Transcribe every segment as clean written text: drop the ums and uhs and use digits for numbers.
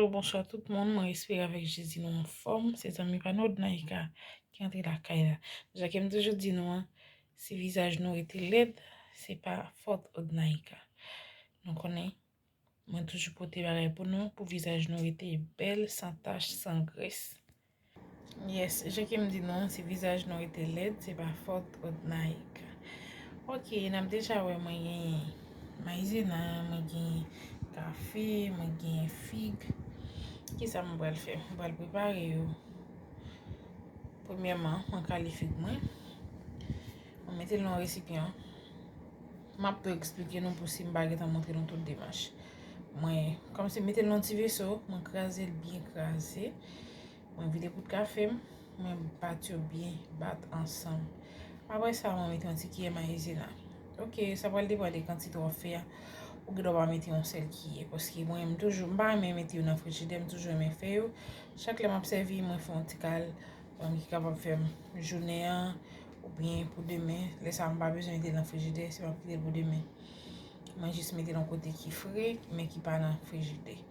bonsoir tout le monde. Moi, j'espère avec Jésus nous en forme. C'est amis pas notre naïka qui entre la caille là. J'aime toujours dire nous, hein, si visage nous était laid, c'est pas faute de naïka. Donc on est, moi toujours porter pareil pour nous, pour visage nous était belle, sans tache, sans graisse. Yes, j'aime dire non, si visage nous était laid, c'est pas faute de naïka. Ok, n'a déjà ouais moi maïzena, moi café, moi figue. Qui ça me va le faire? Je vais le préparer. Premièrement, on qualifie moi. On met dans le récipient. Je peux expliquer nous pour si je vais montrer dans toute démarche. Moi, comme si mettez dans un petit vaisseau, je crase bien crasé. Je vide pour le café, je battre bien, battre ensemble. Après ça, je mettre un petit qui est maïzena. Ok, ça va dépendre de quantité on fait. Ou que doit mettre un sel qui est parce que moi j'aime toujours pas mettre dans le frigidaire, toujours me faire chaque fois m'a servi moi fais un petit cal qui capable faire journée ou bien pour demain laisse ça pas besoin mettre dans le frigidaire c'est pas pour demain moi juste mettre dans côté qui frais mais qui pas dans le frigidaire.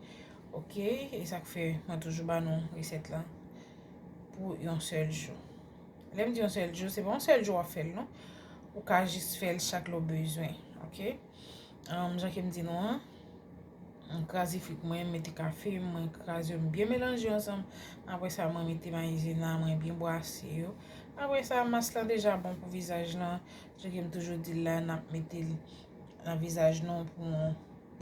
OK, et ça fait moi toujours ba non recette là pour un seul jour. L'aime dire un seul jour, c'est pas un seul jour à faire non ou qu'à juste faire chaque le besoin. OK, j'aime dire non. On crase fric moi mettre café moi crase bien mélanger ensemble après ça moi mettre maïzena moi bien brasser après ça masse là déjà bon pour visage là j'aime toujours dire là n'a mettre dans visage non pour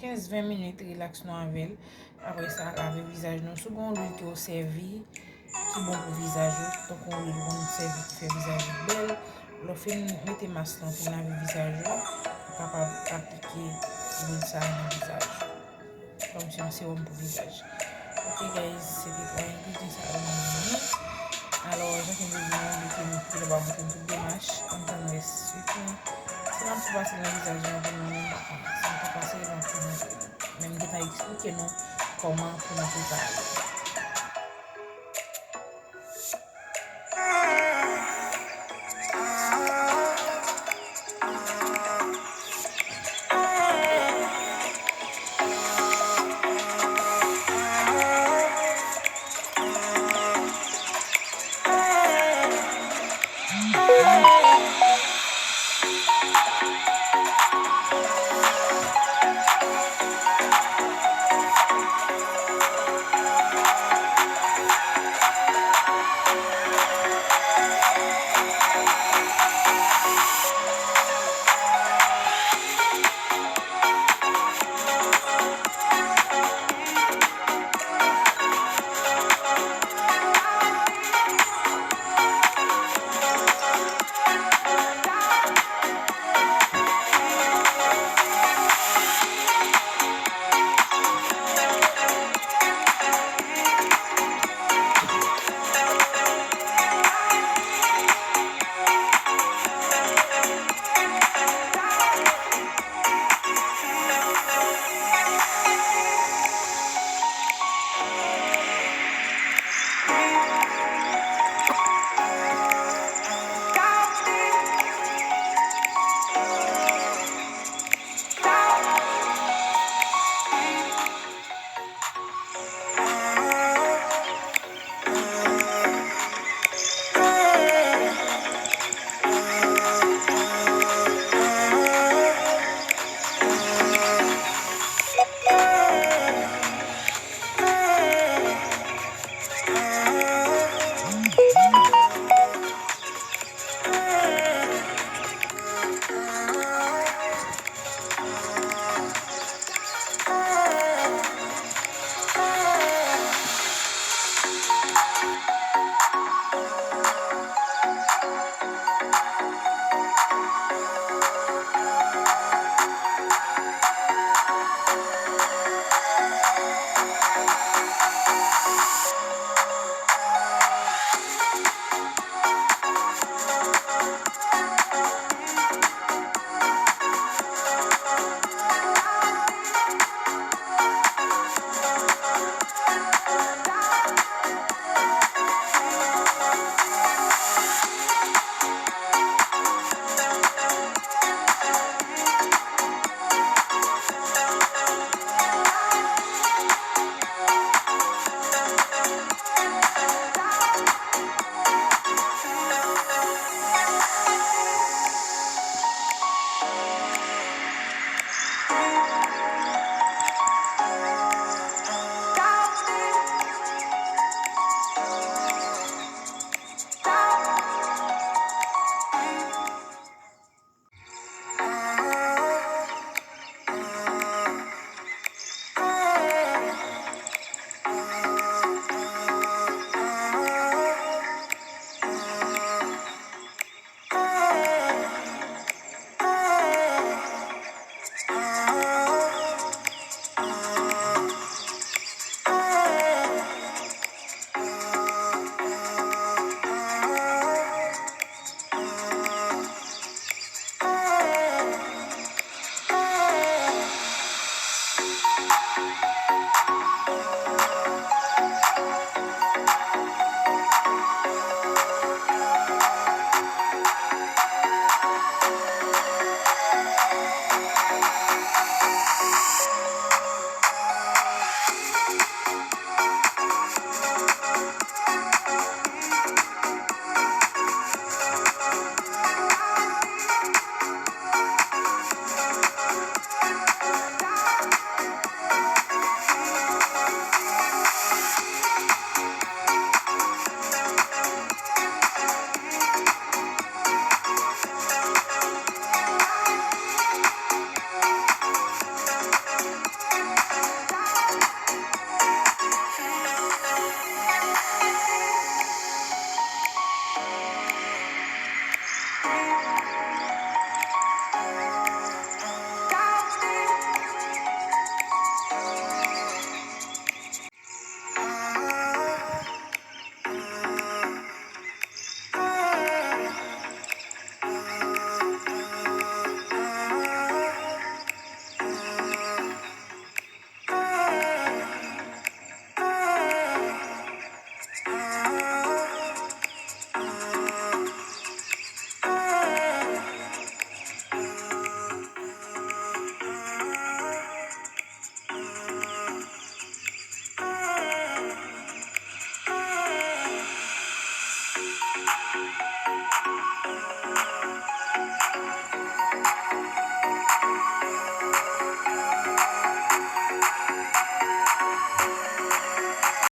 15-20 minutes relax non avec après ça laver visage non second l'huile qui au servi qui bon pour visage donc on l'huile bon servi qui fait visage belle le fin mettre masse là pour laver visage capable appliquer l'huile ça dans visage comme si on sérum pour visage. Ok guys, c'était pour ingrédients ça alors j'aime bien que nous va mettre une toute démarche en tant que suite si on peut passer dans le visage on si on peut passer dans même détail expliquer nous comment pour nous préparer.